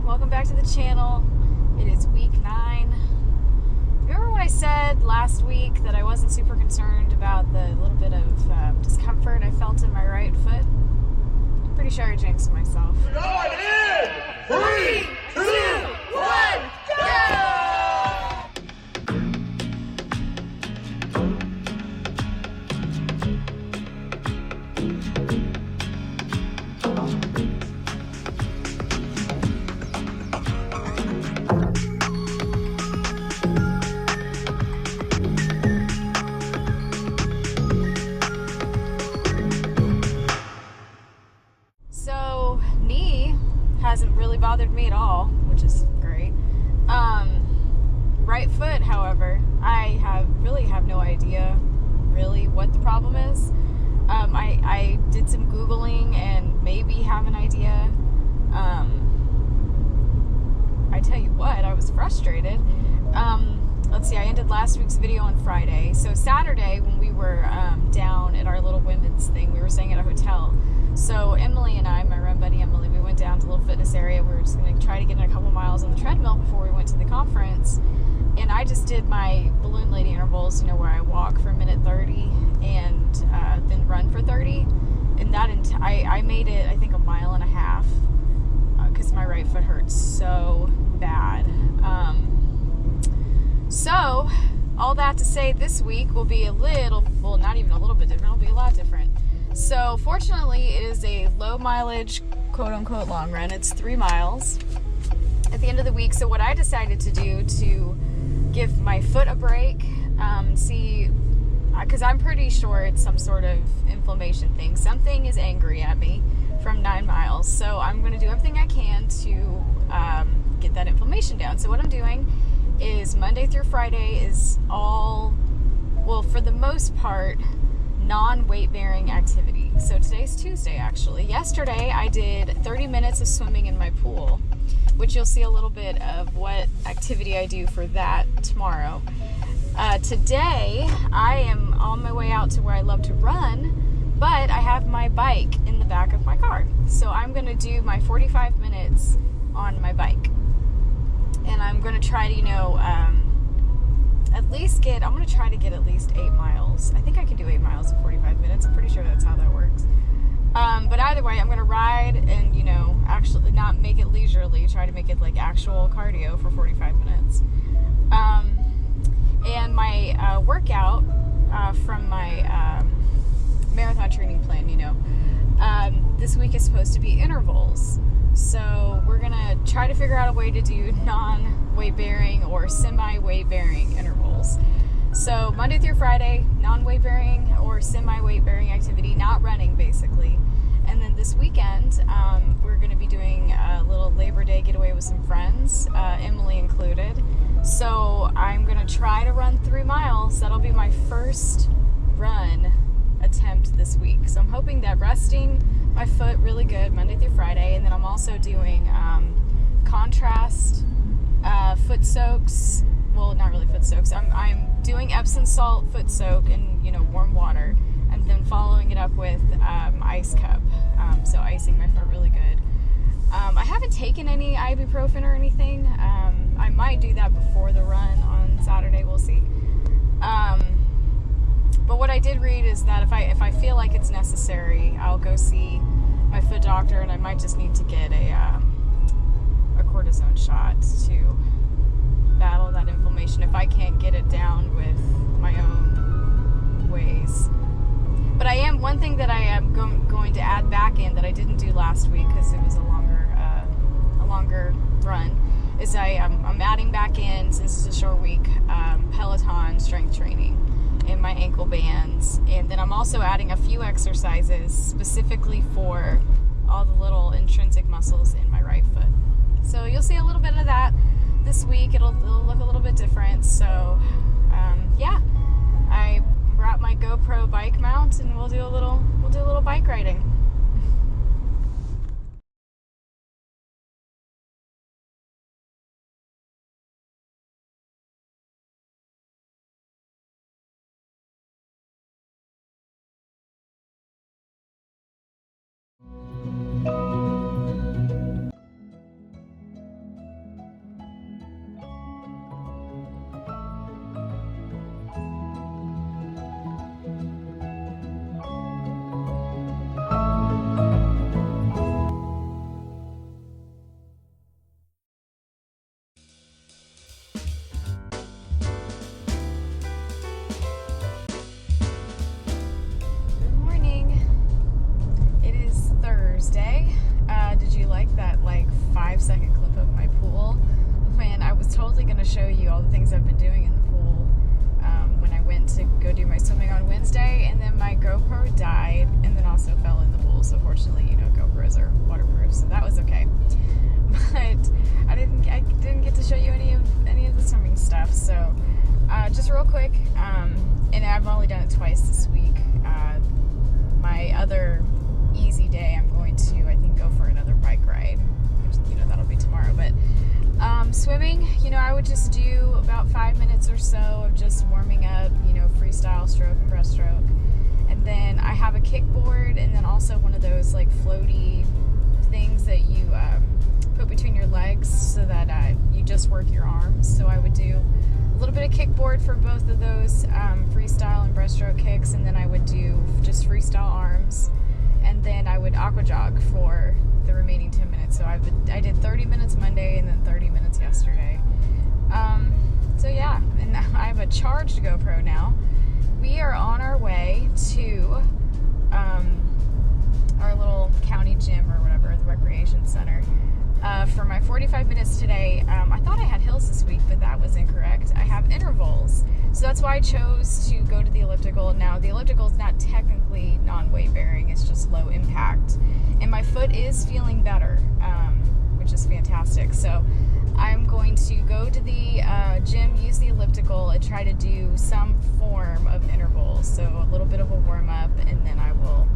welcome back to the channel. It is week 9. Remember what I said last week that I wasn't super concerned about the little bit of discomfort I felt in my right foot? Pretty sure I jinxed myself. Going in! 3, 2, 1, go! So, knee hasn't really bothered me at all, which is great. Right foot, however, I really have no idea really what the problem is. I did some Googling and maybe have an idea. I tell you what, I was frustrated. Let's see, I ended last week's video on Friday. So Saturday, when we were down at our little women's thing, we were staying at a hotel. So Emily and I, my run buddy Emily, we went down to a little fitness area. We were just going to try to get in a couple miles on the treadmill before we went to the conference. And I just did my balloon lady intervals, you know, where I walk for a minute 30 and then run for 30. And that I made it, I think, 1.5 miles because my right foot hurts so bad. So all that to say, this week will be a little, well, not even a little bit different. It'll be a lot different. So fortunately, it is a low mileage, quote unquote, long run. It's 3 miles at the end of the week. So what I decided to do to give my foot a break, see, because I'm pretty sure it's some sort of inflammation thing. Something is angry at me from 9 miles. So I'm going to do everything I can to get that inflammation down. So what I'm doing is Monday through Friday is all, well, for the most part, non-weight bearing activity. So today's Tuesday, actually. Yesterday I did 30 minutes of swimming in my pool, which you'll see a little bit of what activity I do for that tomorrow. Today I am on my way out to where I love to run, but I have my bike in the back of my car. So I'm going to do my 45 minutes on my bike. And I'm going to try to, I'm going to try to get at least 8 miles. I think I can do 8 miles in 45 minutes. I'm pretty sure that's how that works. But either way, I'm going to ride and, actually not make it leisurely, try to make it like actual cardio for 45 minutes. And my workout from my marathon training plan, this week is supposed to be intervals. So we're going to try to figure out a way to do non-weight bearing or semi-weight bearing intervals. So Monday through Friday, non-weight bearing or semi-weight bearing activity, not running basically. And then this weekend, we're going to be doing a little Labor Day getaway with some friends, Emily included. So I'm going to try to run 3 miles. That'll be my first run attempt this week. So I'm hoping that resting my foot really good Monday through Friday, and then I'm also doing contrast foot soaks. Well, not really foot soaks. I'm doing Epsom salt foot soak in warm water, and then following it up with ice cup. So icing my foot really good. I haven't taken any ibuprofen or anything. I might do that before the run on Saturday. We'll see. But what I did read is that if I feel like it's necessary, I'll go see my foot doctor, and I might just need to get a cortisone shot to battle that inflammation if I can't get it down with my own ways. But one thing that I am going to add back in that I didn't do last week because it was a longer run, is I'm adding back in, since it's a short week, Peloton strength training and my ankle bands. And then I'm also adding a few exercises specifically for all the little intrinsic muscles in my right foot. So you'll see a little bit of that this week. It'll look a little bit different. So yeah, I brought my GoPro bike mount, and we'll do a little bike riding. totally going to show you all the things I've been doing in the pool when I went to go do my swimming on Wednesday, and then my GoPro died and then also fell in the pool. So fortunately, you know, GoPros are waterproof, so that was okay. But I didn't get to show you any of the swimming stuff. So just real quick, and I've only done it twice this week. My other easy day, I'm going to, I think, go for another bike ride, which, you know, that'll be tomorrow. But swimming, you know, I would just do about 5 minutes or so of just warming up, you know, freestyle, stroke, and breaststroke. And then I have a kickboard, and then also one of those like floaty things that you put between your legs so that you just work your arms. So I would do a little bit of kickboard for both of those, freestyle and breaststroke kicks, and then I would do just freestyle arms, and then I would aqua jog for the remaining 10 minutes. So I did 30 minutes Monday and then 30 minutes yesterday. So yeah, and I have a charged GoPro now. We are on our way to our little county gym or whatever, the recreation center. For my 45 minutes today, I thought I had hills this week, but that was incorrect. I have intervals. So that's why I chose to go to the elliptical. Now, the elliptical is not technically non-weight bearing, it's just low impact. And my foot is feeling better, which is fantastic. So I'm going to go to the gym, use the elliptical, and try to do some form of intervals. So a little bit of a warm-up, and then I will,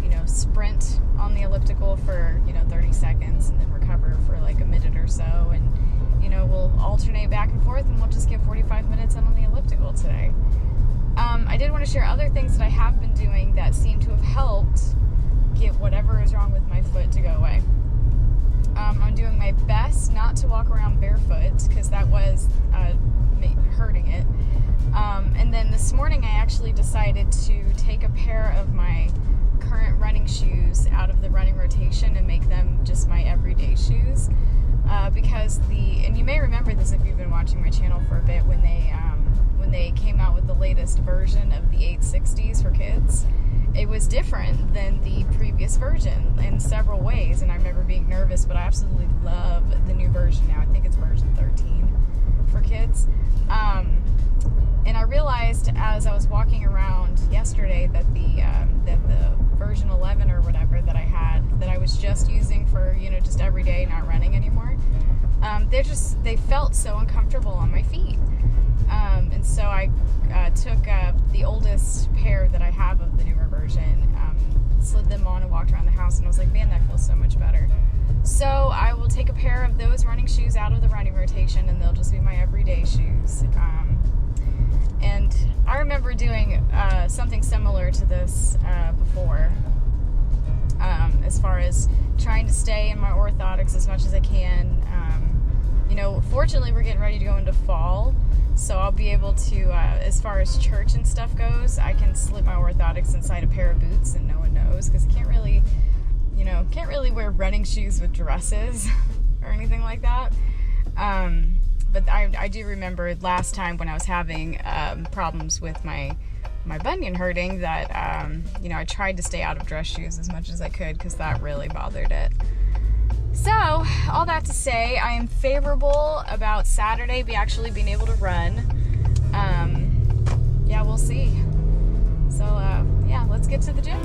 you know, sprint on the elliptical for, you know, 30 seconds and then recover for like a minute or so, and, you know, we'll alternate back and forth, and we'll just get 45 minutes in on the elliptical today. I did want to share other things that I have been doing that seem to have helped get whatever is wrong with my foot to go away. I'm doing my best not to walk around barefoot, because that was hurting it. And then this morning I actually decided to take a pair of my current running shoes out of the running rotation and make them just my everyday shoes, because and you may remember this if you've been watching my channel for a bit, when they came out with the latest version of the 860s for kids, it was different than the previous version in several ways, and I remember being nervous, but I absolutely love the new version now. I think it's version 13 for kids. And I realized as I was walking around yesterday that the version 11 or whatever that I had, that I was just using for, you know, just every day, not running anymore, they felt so uncomfortable on my feet. And so I took the oldest pair that I have of the newer version, slid them on and walked around the house, and I was like, man, that feels so much better. So I will take a pair of those running shoes out of the running rotation, and they'll just be my everyday shoes. And I remember doing something similar to this before, as far as trying to stay in my orthotics as much as I can. You know, fortunately we're getting ready to go into fall, so I'll be able to, as far as church and stuff goes, I can slip my orthotics inside a pair of boots and no one knows, because I can't really wear running shoes with dresses or anything like that. But I do remember last time when I was having problems with my bunion hurting that, you know, I tried to stay out of dress shoes as much as I could, because that really bothered it. So, all that to say, I am favorable about Saturday actually being able to run. Yeah, we'll see. So, yeah, let's get to the gym.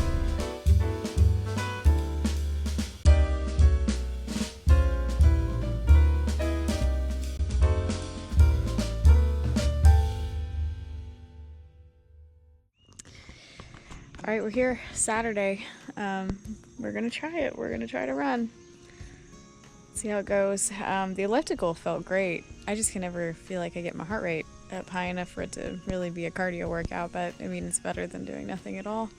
All right, we're here Saturday. We're gonna try it. We're gonna try to run. See how it goes. The elliptical felt great. I just can never feel like I get my heart rate up high enough for it to really be a cardio workout, but I mean, it's better than doing nothing at all.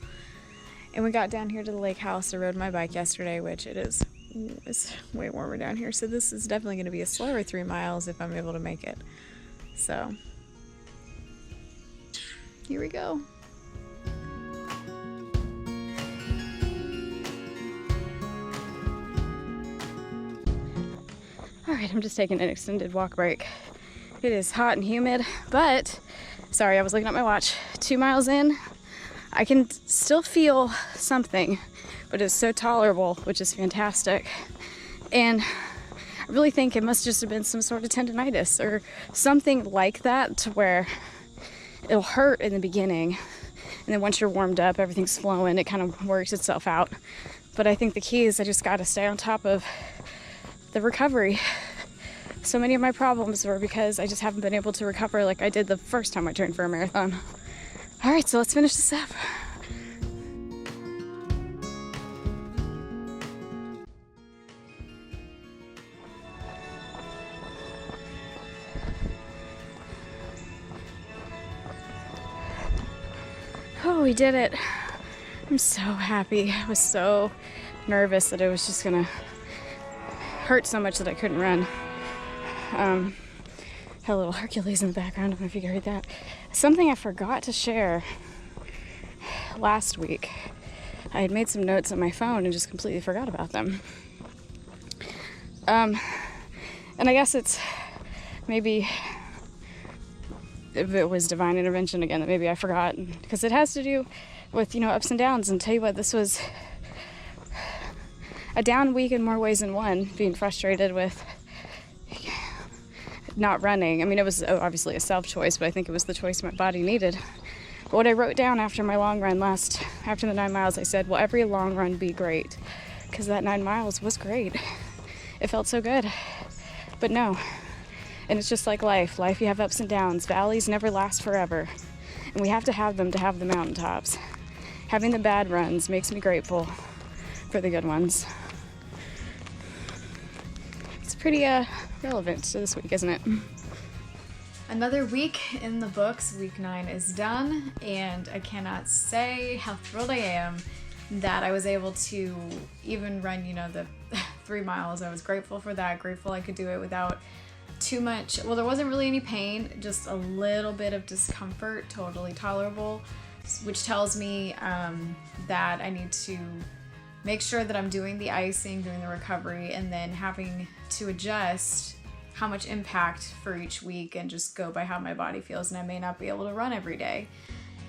And we got down here to the lake house. I rode my bike yesterday, which it's way warmer down here, so this is definitely going to be a slower 3 miles if I'm able to make it. So here we go. Alright, I'm just taking an extended walk break. It is hot and humid, but, sorry, I was looking at my watch. 2 miles in, I can still feel something, but it's so tolerable, which is fantastic. And I I really think it must just have been some sort of tendonitis or something like that, to where it'll hurt in the beginning, and then once you're warmed up, everything's flowing, it kind of works itself out. But I think the key is I just got to stay on top of the recovery. So many of my problems were because I just haven't been able to recover like I did the first time I trained for a marathon. All right, so let's finish this up. Oh, we did it. I'm so happy. I was so nervous that it was just gonna hurt so much that I couldn't run. Had a little Hercules in the background. I don't know if you can hear that. Something I forgot to share last week. I had made some notes on my phone and just completely forgot about them. And I guess it's maybe, if it was divine intervention again, that maybe I forgot, because it has to do with, ups and downs. And tell you what, this was a down week in more ways than one, being frustrated with not running. I mean, it was obviously a self-choice, but I think it was the choice my body needed. But what I wrote down after my long run after the 9 miles, I said, will every long run be great? Because that 9 miles was great. It felt so good. But no. And it's just like life. Life, you have ups and downs. Valleys never last forever. And we have to have them to have the mountaintops. Having the bad runs makes me grateful for the good ones. It's pretty relevant to this week, isn't it? Another week in the books. Week 9 is done, and I cannot say how thrilled I am that I was able to even run, the 3 miles. I was grateful for that, grateful I could do it without too much. Well, there wasn't really any pain, just a little bit of discomfort, totally tolerable, which tells me that I need to make sure that I'm doing the icing, doing the recovery, and then having to adjust how much impact for each week and just go by how my body feels. And I may not be able to run every day,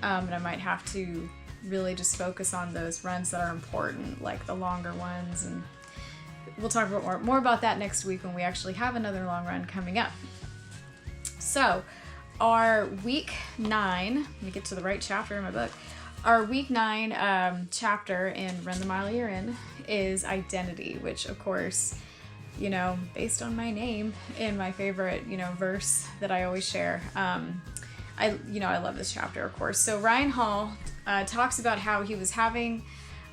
and I might have to really just focus on those runs that are important, like the longer ones. And we'll talk about more about that next week when we actually have another long run coming up. So our week 9, let me get to the right chapter in my book. Our week 9 chapter in Run the Mile You're In is identity, which of course, based on my name and my favorite, verse that I always share. I love this chapter, of course. So Ryan Hall talks about how he was having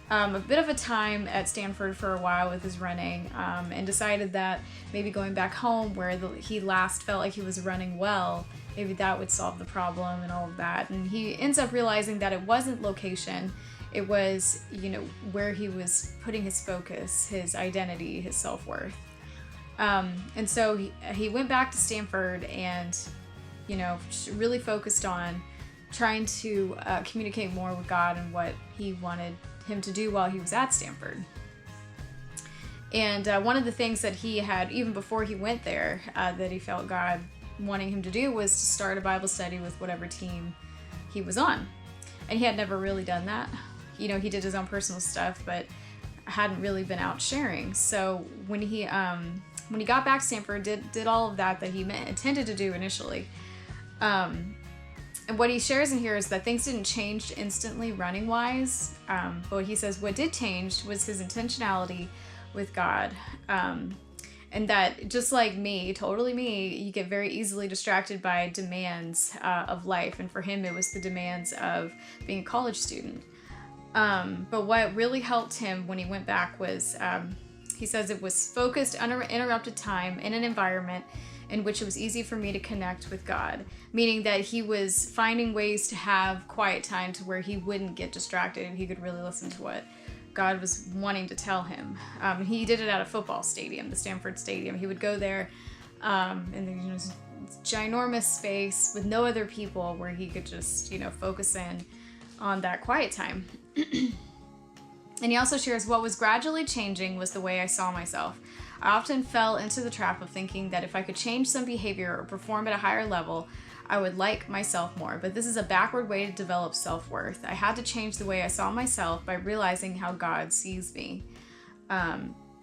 a bit of a time at Stanford for a while with his running, and decided that maybe going back home where he last felt like he was running well, maybe that would solve the problem and all of that. And he ends up realizing that it wasn't location, it was, where he was putting his focus, his identity, his self-worth. And so he went back to Stanford and, really focused on trying to communicate more with God and what he wanted him to do while he was at Stanford. And one of the things that he had, even before he went there, that he felt God wanting him to do was to start a Bible study with whatever team he was on. And he had never really done that. He did his own personal stuff, but hadn't really been out sharing. So when he got back to Stanford, did all of that he intended to do initially. And what he shares in here is that things didn't change instantly running wise. But he says what did change was his intentionality with God. And that just like me, totally me, you get very easily distracted by demands of life. And for him, it was the demands of being a college student. But what really helped him when he went back was, he says it was focused, uninterrupted time in an environment in which it was easy for me to connect with God, meaning that he was finding ways to have quiet time to where he wouldn't get distracted and he could really listen to what God was wanting to tell him. He did it at a football stadium, the Stanford Stadium. He would go there, and there's ginormous space with no other people where he could just, focus in on that quiet time. And he also shares what was gradually changing was the way I saw myself. I often fell into the trap of thinking that if I could change some behavior or perform at a higher level, I would like myself more. But this is a backward way to develop self-worth. I had to change the way I saw myself by realizing how God sees me.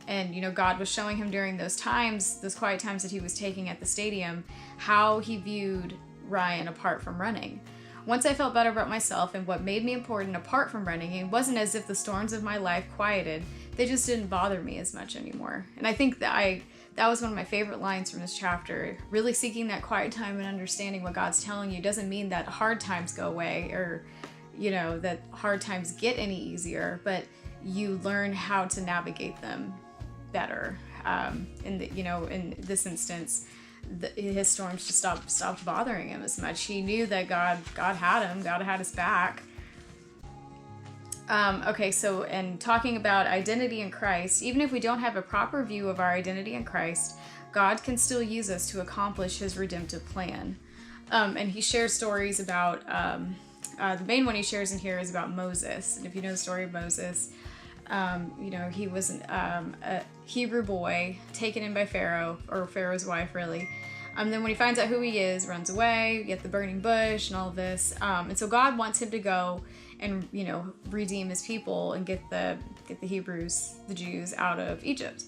And, you know, God was showing him during those times, those quiet times that he was taking at the stadium, how he viewed Ryan apart from running. Once I felt better about myself and what made me important apart from running, it wasn't as if the storms of my life quieted. They just didn't bother me as much anymore. And I think that that was one of my favorite lines from this chapter. Really seeking that quiet time and understanding what God's telling you doesn't mean that hard times go away, or, you know, that hard times get any easier, but you learn how to navigate them better. In this instance, his storms just stopped bothering him as much. He knew that God had him. God had his back. Okay, so, and talking about identity in Christ, even if we don't have a proper view of our identity in Christ, God can still use us to accomplish his redemptive plan. And he shares stories about, the main one he shares in here is about Moses. And if you know the story of Moses, you know, he was a Hebrew boy taken in by Pharaoh, or Pharaoh's wife, really. Then when he finds out who he is, runs away, you get the burning bush and all of this. And so God wants him to go and, you know, redeem his people and get the Hebrews, the Jews, out of Egypt.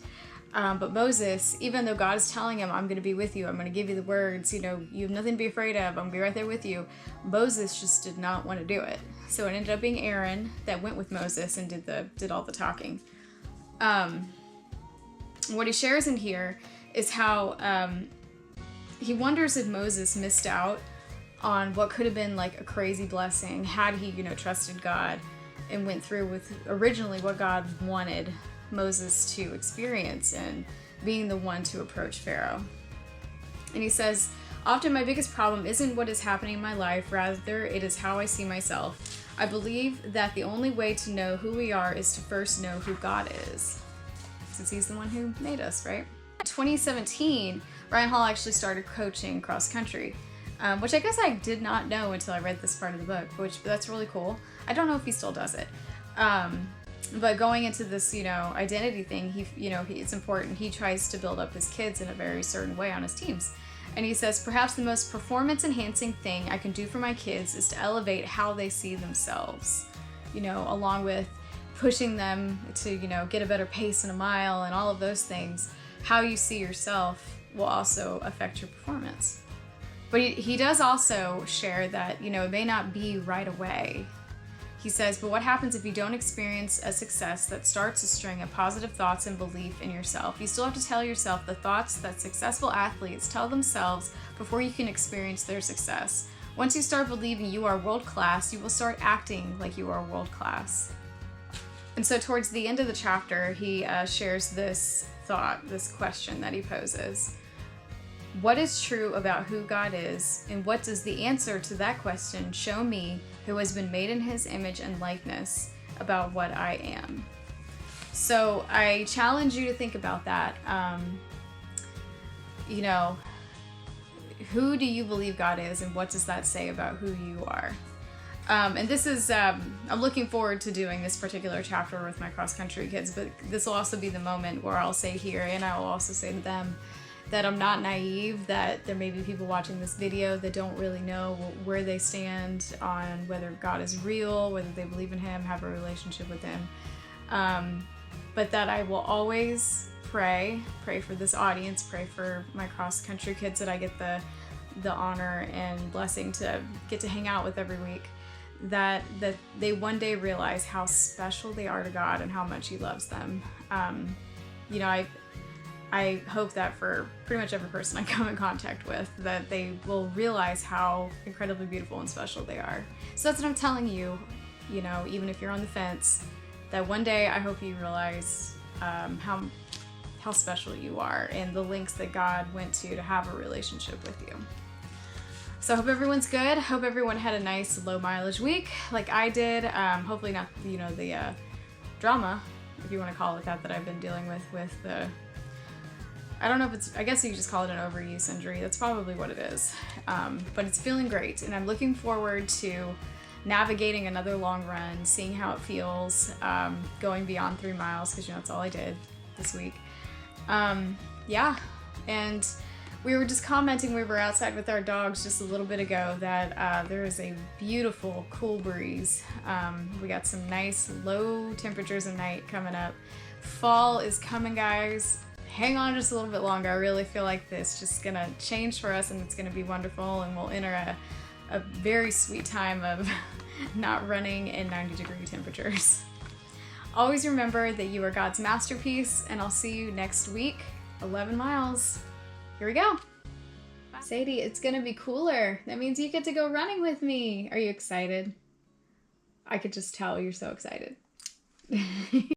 But Moses, even though God is telling him, I'm going to be with you, I'm going to give you the words, you know, you have nothing to be afraid of, I'm going to be right there with you, Moses just did not want to do it. So it ended up being Aaron that went with Moses and did all the talking. What he shares in here is how he wonders if Moses missed out on what could have been like a crazy blessing had he, you know, trusted God and went through with originally what God wanted Moses to experience, and being the one to approach Pharaoh. And he says, often my biggest problem isn't what is happening in my life, rather it is how I see myself. I believe that the only way to know who we are is to first know who God is, since he's the one who made us, right? In 2017, Ryan Hall actually started coaching cross country, which I guess I did not know until I read this part of the book, which that's really cool. I don't know if he still does it. But going into this, you know, identity thing, it's important. He tries to build up his kids in a very certain way on his teams. And he says, perhaps the most performance-enhancing thing I can do for my kids is to elevate how they see themselves, you know, along with pushing them to, you know, get a better pace in a mile and all of those things. How you see yourself will also affect your performance. But he does also share that, you know, it may not be right away. He says, but what happens if you don't experience a success that starts a string of positive thoughts and belief in yourself? You still have to tell yourself the thoughts that successful athletes tell themselves before you can experience their success. Once you start believing you are world class, you will start acting like you are world class. And so towards the end of the chapter, he shares this thought, this question that he poses. What is true about who God is, and what does the answer to that question show me, who has been made in his image and likeness, about what I am? So I challenge you to think about that. You know, who do you believe God is, and what does that say about who you are? And this is, I'm looking forward to doing this particular chapter with my cross-country kids, but this will also be the moment where I'll say here, and I will also say to them, that I'm not naive, that there may be people watching this video that don't really know where they stand on whether God is real, whether they believe in him, have a relationship with him. But that I will always pray for this audience, pray for my cross-country kids that I get the honor and blessing to get to hang out with every week, that they one day realize how special they are to God and how much he loves them. You know, I hope that for pretty much every person I come in contact with, that they will realize how incredibly beautiful and special they are. So that's what I'm telling you, you know, even if you're on the fence, that one day I hope you realize how special you are and the lengths that God went to have a relationship with you. So I hope everyone's good. Hope everyone had a nice low mileage week like I did. Hopefully not, you know, the drama, if you want to call it that I've been dealing with the, I don't know if it's, I guess you just call it an overuse injury. That's probably what it is. But it's feeling great, and I'm looking forward to navigating another long run, seeing how it feels, going beyond 3 miles, because, you know, that's all I did this week. Yeah, and we were just commenting, we were outside with our dogs just a little bit ago, that there is a beautiful cool breeze. We got some nice low temperatures at night coming up Fall is coming, guys. Hang on just a little bit longer. I really feel like this just gonna change for us and it's gonna be wonderful, and we'll enter a very sweet time of not running in 90-degree temperatures. Always remember that you are God's masterpiece, and I'll see you next week. 11 miles. Here we go. Bye. Sadie, it's gonna be cooler. That means you get to go running with me. Are you excited? I could just tell you're so excited.